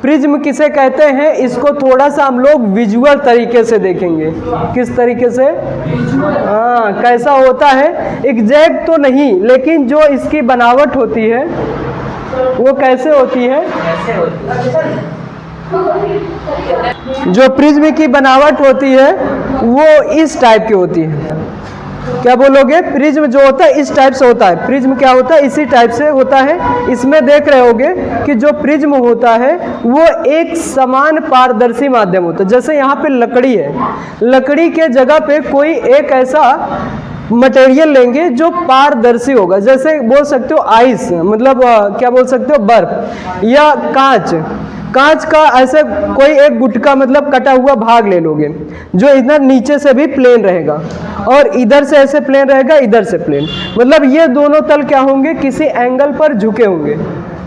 Prism किसे कहते हैं, इसको थोड़ा सा हम लोग विजुअल तरीके से देखेंगे। किस तरीके से? हाँ, कैसा होता है, एग्जैक्ट तो नहीं, लेकिन जो इसकी बनावट होती है वो कैसे होती है? जो प्रिज्म की बनावट होती है वो इस टाइप की होती है। क्या बोलोगे? प्रिज्म जो होता है इस टाइप से होता है। प्रिज्म क्या होता है? इसी टाइप से होता है। इसमें देख रहे होगे कि जो प्रिज्म होता है वो एक समान पारदर्शी माध्यम होता है। जैसे यहाँ पे लकड़ी है, लकड़ी के जगह पे कोई एक ऐसा मटेरियल लेंगे जो पारदर्शी होगा। जैसे बोल सकते हो आइस, मतलब क्या बोल सकते हो, बर्फ, या कांच। कांच का ऐसे कोई एक गुटका मतलब कटा हुआ भाग ले लोगे जो इधर नीचे से भी प्लेन रहेगा और इधर से ऐसे प्लेन रहेगा, इधर से प्लेन, मतलब ये दोनों तल क्या होंगे? किसी एंगल पर झुके होंगे,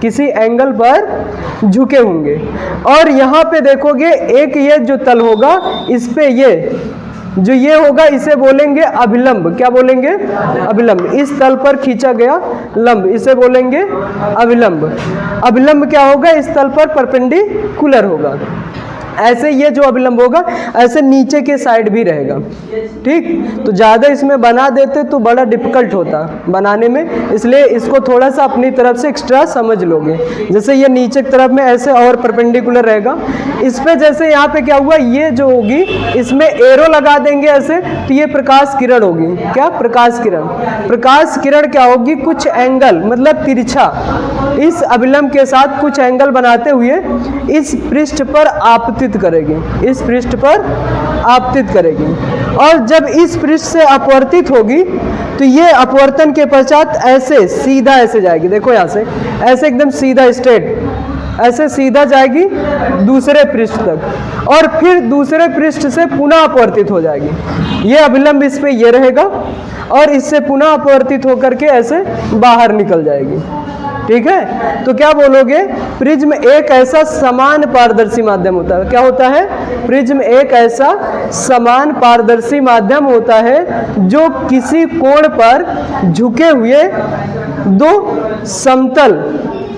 किसी एंगल पर झुके होंगे। और यहाँ पे देखोगे एक ये जो तल होगा इस पे ये जो ये होगा इसे बोलेंगे अभिलंब। क्या बोलेंगे? अभिलंब। इस तल पर खींचा गया लंब इसे बोलेंगे अभिलंब। अभिलंब क्या होगा? इस तल पर परपेंडिकुलर होगा। ऐसे ये जो अभिलंब होगा ऐसे नीचे के साइड भी रहेगा। ठीक, तो ज़्यादा इसमें बना देते तो बड़ा डिफिकल्ट होता बनाने में, इसलिए इसको थोड़ा सा अपनी तरफ से एक्स्ट्रा समझ लोगे। जैसे ये नीचे की तरफ में ऐसे और परपेंडिकुलर रहेगा। इस पे जैसे यहाँ पे क्या हुआ, ये जो होगी इसमें एरो लगा देंगे ऐसे, तो ये प्रकाश किरण होगी। क्या? प्रकाश किरण। प्रकाश किरण क्या होगी? कुछ एंगल मतलब तिरछा इस अभिलंब के साथ कुछ एंगल बनाते हुए इस पृष्ठ पर आपतित करेगी, इस पृष्ठ पर आपतित करेगी। और जब इस पृष्ठ से अपवर्तित होगी तो ये अपवर्तन के पश्चात ऐसे सीधा ऐसे जाएगी। देखो यहाँ से ऐसे एकदम सीधा स्ट्रेट ऐसे सीधा जाएगी दूसरे पृष्ठ तक और फिर दूसरे पृष्ठ से पुनः अपवर्तित हो जाएगी। ये अभिलंब इस पे ये रहेगा और इससे पुनः अपवर्तित होकर के ऐसे बाहर निकल जाएगी। ठीक है, तो क्या बोलोगे? प्रिज्म एक ऐसा समान पारदर्शी माध्यम होता है। क्या होता है? प्रिज्म एक ऐसा समान पारदर्शी माध्यम होता है जो किसी कोण पर झुके हुए दो समतल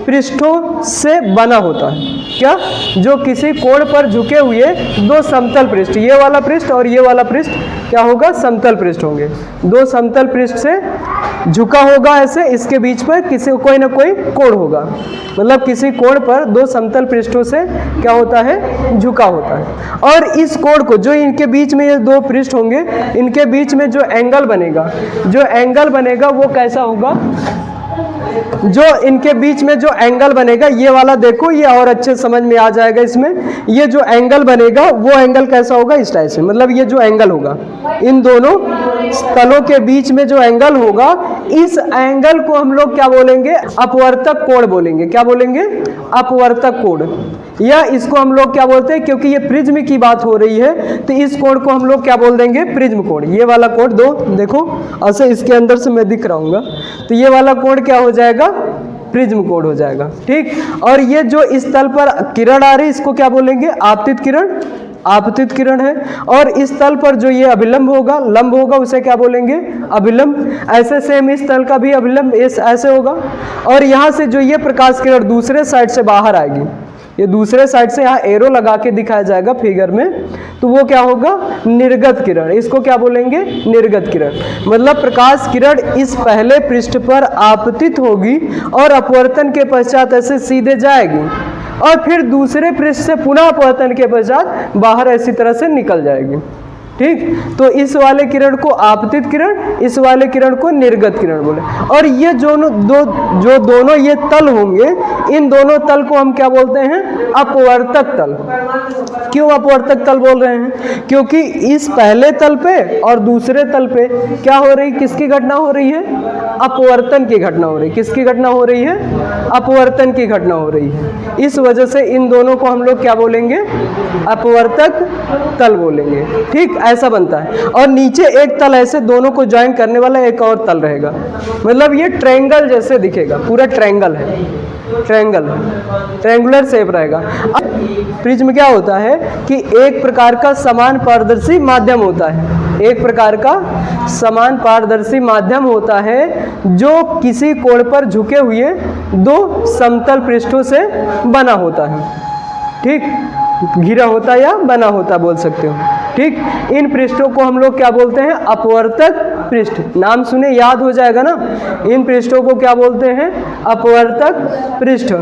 पृष्ठों से बना होता है। क्या? जो किसी कोण पर झुके हुए दो समतल पृष्ठ, ये वाला पृष्ठ और ये वाला पृष्ठ क्या होगा? समतल पृष्ठ होंगे। दो समतल पृष्ठ से झुका होगा ऐसे, इसके बीच पर किसी कोई ना कोई कोण होगा, मतलब किसी कोण पर दो समतल पृष्ठों से क्या होता है? झुका होता है। और इस कोण को जो इनके बीच में ये दो पृष्ठ होंगे, इनके बीच में जो एंगल बनेगा, जो एंगल बनेगा वो कैसा होगा? जो इनके बीच में जो एंगल बनेगा ये वाला देखो, ये और अच्छे समझ में आ जाएगा इसमें। ये जो एंगल बनेगा वो एंगल कैसा होगा? इस टाइप से, मतलब ये जो एंगल होगा इन दोनों तलों के बीच में जो एंगल होगा, इस एंगल को हम लोग क्या बोलेंगे? अपवर्तक कोण बोलेंगे। क्या बोलेंगे? अपवर्तक कोण। या इसको हम लोग क्या बोलते हैं, क्योंकि ये प्रिज्म की बात हो रही है तो इस कोण को हम लोग क्या बोल देंगे? प्रिज्म कोण। ये वाला कोण दो देखो ऐसे इसके अंदर से मैं दिख रहा हूँ, तो ये वाला कोण क्या हो जाएगा? प्रिज्म कोण हो जाएगा। ठीक, और ये जो इस तल पर किरण आ रही है इसको क्या बोलेंगे? आपतित किरण। आपतित किरण है। और इस तल पर जो ये अभिलंब होगा, लंब होगा, उसे क्या बोलेंगे? अभिलंब। ऐसे सेम इस तल का भी अभिलंब ऐसे होगा। और यहाँ से जो ये प्रकाश किरण दूसरे साइड से बाहर आएगी, ये दूसरे साइड से यहाँ एरो लगा के दिखाया जाएगा फिगर में, तो वो क्या होगा? निर्गत किरण। इसको क्या बोलेंगे? निर्गत किरण। मतलब प्रकाश किरण इस पहले पृष्ठ पर आपतित होगी और अपवर्तन के पश्चात ऐसे सीधे जाएगी और फिर दूसरे पृष्ठ से पुनः अपवर्तन के पश्चात बाहर ऐसी तरह से निकल जाएगी। ठीक, तो इस वाले किरण को आपतित किरण, इस वाले किरण को निर्गत किरण बोले। और ये जो दोनों ये तल होंगे, इन दोनों तल को हम क्या बोलते हैं? अपवर्तक तल। क्यों अपवर्तक तल बोल रहे हैं? क्योंकि इस पहले तल पे और दूसरे तल पे क्या हो रही? किसकी घटना हो रही है? अपवर्तन की घटना हो रही है। किसकी घटना हो रही है? अपवर्तन की घटना हो रही है। इस वजह से इन दोनों को हम लोग क्या बोलेंगे? अपवर्तक तल बोलेंगे। ठीक, ऐसा बनता है। और नीचे एक तल ऐसे दोनों को ज्वाइन करने वाला एक और तल रहेगा, मतलब ये ट्रायंगल जैसे दिखेगा, पूरा ट्रायंगल है, ट्रायंगल ट्रायंगुलर शेप रहेगा। अब प्रिज्म क्या होता है कि एक प्रकार का समान पारदर्शी माध्यम होता है, एक प्रकार का समान पारदर्शी माध्यम होता है जो किसी कोण पर झुके हुए दो समतल पृष्ठों से बना होता है। ठीक, घिरा होता या बना होता बोल सकते हो। ठीक, इन पृष्ठों को हम लोग क्या बोलते हैं? अपवर्तक पृष्ठ। नाम सुने याद हो जाएगा ना। इन पृष्ठों को क्या बोलते हैं? अपवर्तक पृष्ठ।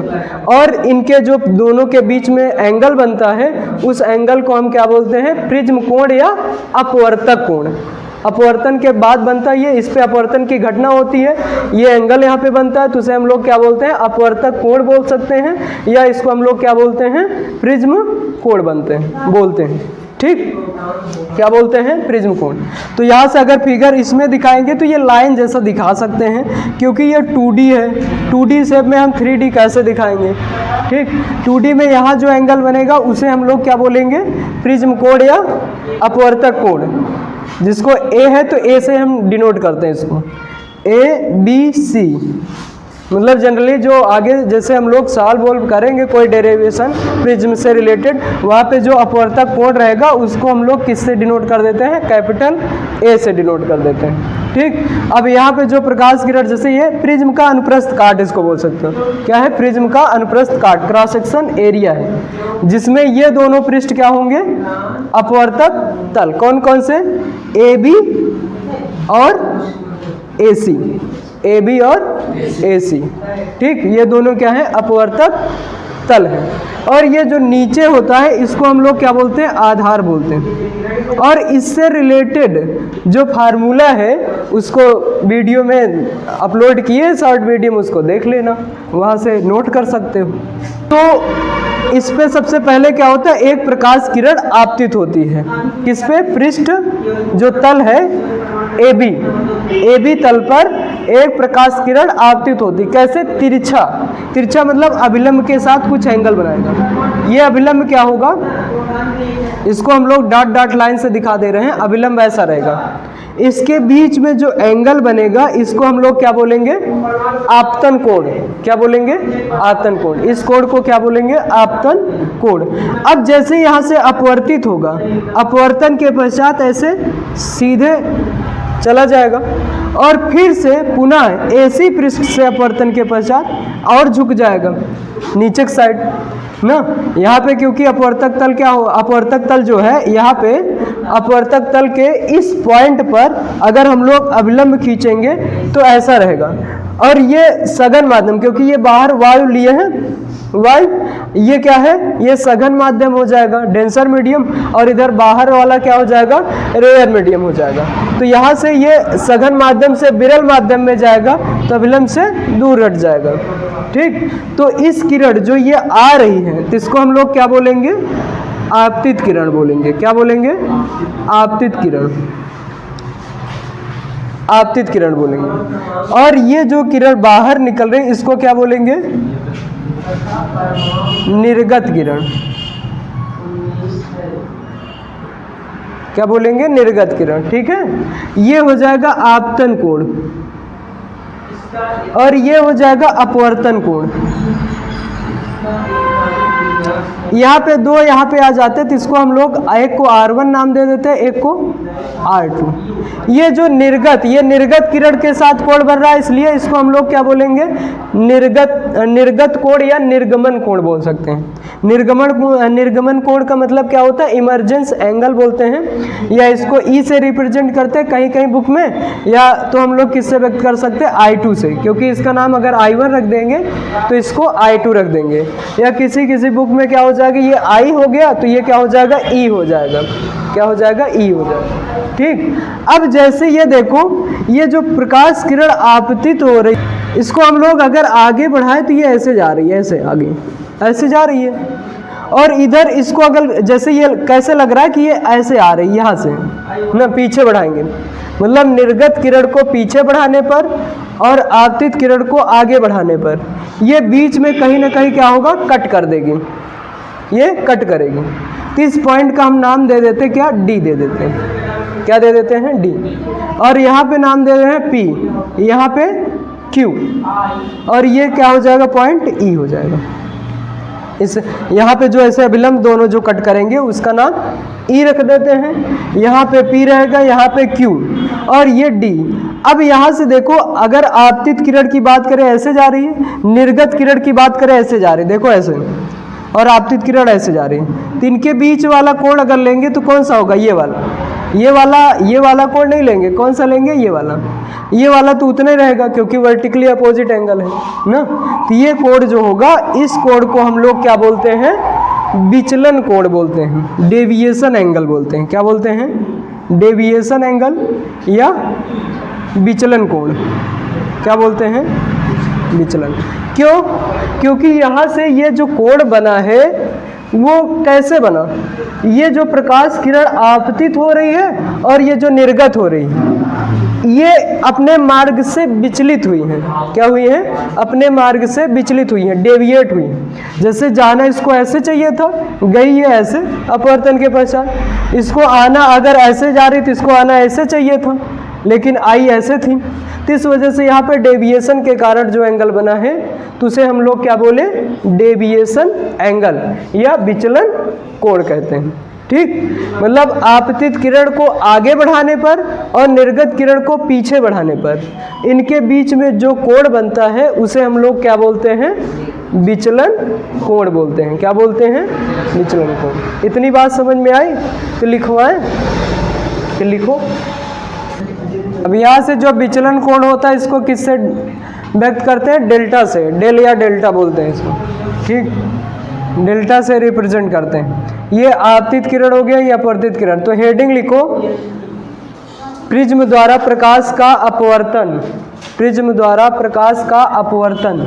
और इनके जो दोनों के बीच में एंगल बनता है उस एंगल को हम क्या बोलते हैं? प्रिज्म कोण या अपवर्तक कोण। अपवर्तन के बाद बनता है ये, इस पे अपवर्तन की घटना होती है, ये एंगल यहाँ पे बनता है, तो उसे हम लोग क्या बोलते हैं? अपवर्तक कोण बोल सकते हैं, या इसको हम लोग क्या बोलते हैं? प्रिज्म कोण बोलते हैं। ठीक, क्या बोलते हैं? प्रिज्म कोण। तो यहाँ से अगर फिगर इसमें दिखाएंगे तो ये लाइन जैसा दिखा सकते हैं, क्योंकि ये 2D है। 2D शेप में हम 3D कैसे दिखाएंगे? ठीक, 2D में यहाँ जो एंगल बनेगा उसे हम लोग क्या बोलेंगे? प्रिज्म कोण या अपवर्तक कोण। जिसको ए है तो ए से हम डिनोट करते हैं इसको, ABC। मतलब जनरली जो आगे जैसे हम लोग सॉल्व करेंगे कोई डेरिवेशन प्रिज्म से रिलेटेड, वहाँ पे जो अपवर्तक कोण रहेगा उसको हम लोग किससे डिनोट कर देते हैं? कैपिटल A से डिनोट कर देते हैं। ठीक, अब यहाँ पे जो प्रकाश किरण, जैसे ये प्रिज्म का अनुप्रस्थ काट इसको बोल सकते हो। क्या है? प्रिज्म का अनुप्रस्थ काट, क्रॉस सेक्शन एरिया है, जिसमें ये दोनों पृष्ठ क्या होंगे? अपवर्तक तल। कौन कौन से? AB और AC। AB और AC। ठीक, ये दोनों क्या है? अपवर्तक तल है। और ये जो नीचे होता है इसको हम लोग क्या बोलते हैं? आधार बोलते हैं। और इससे रिलेटेड जो फार्मूला है उसको वीडियो में अपलोड किए, शॉर्ट वीडियो में, उसको देख लेना, वहाँ से नोट कर सकते हो। तो इस पे सबसे पहले क्या होता है? एक प्रकाश किरण आपतित होती है। किस पे? पृष्ठ जो तल है AB तल पर एक प्रकाश किरण आपतित होती। कैसे? तिरछा मतलब अभिलंब के साथ कुछ एंगल बनाएगा। ये अभिलंब क्या होगा? इसको हम लोग डॉट डॉट लाइन से दिखा दे रहे हैं। अभिलंब ऐसा रहेगा, इसके बीच में जो एंगल बनेगा इसको हम लोग क्या बोलेंगे? आपतन कोण। क्या बोलेंगे? आपतन कोण। इस कोण को क्या बोलेंगे? आपतन कोण। अब जैसे यहाँ से अपवर्तित होगा, अपवर्तन के पश्चात ऐसे सीधे चला जाएगा और फिर से पुनः AC पृष्ठ से अपवर्तन के पश्चात और झुक जाएगा नीचे की साइड ना। यहाँ पे क्योंकि अपवर्तक तल क्या हो? अपवर्तक तल जो है यहाँ पे अपवर्तक तल के इस पॉइंट पर अगर हम लोग अभिलंब खींचेंगे तो ऐसा रहेगा। और ये सघन माध्यम, क्योंकि ये बाहर वायु लिए हैं, वायु, ये क्या है? ये सघन माध्यम हो जाएगा, डेंसर मीडियम, और इधर बाहर वाला क्या हो जाएगा? रेयर मीडियम हो जाएगा। तो यहाँ से ये सघन माध्यम से विरल माध्यम में जाएगा तो अभिलंब से दूर हट जाएगा। ठीक, तो इस किरण जो ये आ रही है तो इसको हम लोग क्या बोलेंगे? आपतित किरण बोलेंगे। क्या बोलेंगे? आपतित किरण। आपतित किरण बोलेंगे। और ये जो किरण बाहर निकल रही इसको क्या बोलेंगे? निर्गत किरण। क्या बोलेंगे? निर्गत किरण। ठीक है, ये हो जाएगा आपतन कोण और ये हो जाएगा अपवर्तन कोण। यहाँ पे दो यहाँ पे आ जाते तो इसको हम लोग एक को R1 नाम दे देते हैं, एक को R2। ये जो ये निर्गत किरण के साथ कोण बन रहा है, इसलिए इसको हम लोग क्या बोलेंगे? निर्गत कोण या निर्गमन कोण बोल सकते हैं। निर्गमन कोण का मतलब क्या होता है? इमर्जेंस एंगल बोलते हैं, या इसको E से रिप्रेजेंट करते हैं कहीं कहीं बुक में, या तो हम लोग किससे व्यक्त कर सकते हैं? I2 से, क्योंकि इसका नाम अगर I1 रख देंगे तो इसको I2 रख देंगे, या किसी बुक में क्या हो जाएगा? ये I हो गया तो ये क्या हो जाएगा? E हो जाएगा। क्या हो जाएगा? E हो जाएगा। ठीक, अब जैसे ये देखो, ये जो प्रकाश किरण आपतित हो रही, इसको हम लोग अगर आगे बढ़ाएं तो ये ऐसे जा रही है, ऐसे आगे ऐसे जा रही है। और इधर इसको अगर जैसे ये कैसे लग रहा है कि ये ऐसे आ रही है, यहाँ से ना पीछे बढ़ाएंगे, मतलब निर्गत किरण को पीछे बढ़ाने पर और आपतित किरण को आगे बढ़ाने पर ये बीच में कहीं ना कहीं क्या होगा? कट कर देगी, ये कट करेगी। तो इस पॉइंट का हम नाम दे देते क्या? D दे देते हैं। क्या दे देते हैं? D। और यहाँ पे नाम दे रहे हैं P, यहाँ पे Q, और ये क्या हो जाएगा? पॉइंट E हो जाएगा। इस यहाँ पे जो ऐसे अभिलंब दोनों जो कट करेंगे उसका नाम E रख देते हैं। यहाँ पे P रहेगा, यहाँ पे Q, और ये D। अब यहाँ से देखो, अगर आपतित किरण की बात करें ऐसे जा रही है, निर्गत किरण की बात करें ऐसे जा रही है, देखो ऐसे। और आपतित किरण ऐसे जा रही है, तो इनके बीच वाला कोण अगर लेंगे तो कौन सा होगा? ये वाला कोण नहीं लेंगे, कौन सा लेंगे? ये वाला तो उतना ही रहेगा क्योंकि वर्टिकली अपोजिट एंगल है ना। तो ये कोण जो होगा, इस कोण को हम लोग क्या बोलते हैं? विचलन कोण बोलते हैं, डेविएशन एंगल बोलते हैं। क्या बोलते हैं? डेविएशन एंगल या विचलन कोण। क्या बोलते हैं? विचलन। क्यों? क्योंकि यहाँ से ये जो कोण बना है वो कैसे बना? ये जो प्रकाश किरण आपतित हो रही है और ये जो निर्गत हो रही है, ये अपने मार्ग से विचलित हुई हैं। क्या हुई हैं? अपने मार्ग से विचलित हुई हैं, डेविएट हुई हैं। जैसे जाना इसको ऐसे चाहिए था, गई ये ऐसे, अपवर्तन के पश्चात। इसको आना अगर ऐसे जा रही थी, इसको आना ऐसे चाहिए था, लेकिन आई ऐसे थी। तो इस वजह से यहाँ पे डेविएशन के कारण जो एंगल बना है, तो उसे हम लोग क्या बोले? डेविएशन एंगल या विचलन कोण कहते हैं। ठीक, मतलब आपतित किरण को आगे बढ़ाने पर और निर्गत किरण को पीछे बढ़ाने पर इनके बीच में जो कोण बनता है उसे हम लोग क्या बोलते हैं? विचलन कोण बोलते हैं। क्या बोलते हैं? विचलन कोण। इतनी बात समझ में आई? तो लिखवाएं, तो लिखो। अब यहाँ से जो विचलन कोण होता है इसको किससे व्यक्त करते हैं? डेल्टा से। डेल या डेल्टा बोलते हैं इसको। ठीक, डेल्टा से रिप्रेजेंट करते हैं। ये आपतित किरण हो गया या अपवर्तित किरण। तो हेडिंग लिखो, प्रिज्म द्वारा प्रकाश का अपवर्तन। प्रिज्म द्वारा प्रकाश का अपवर्तन।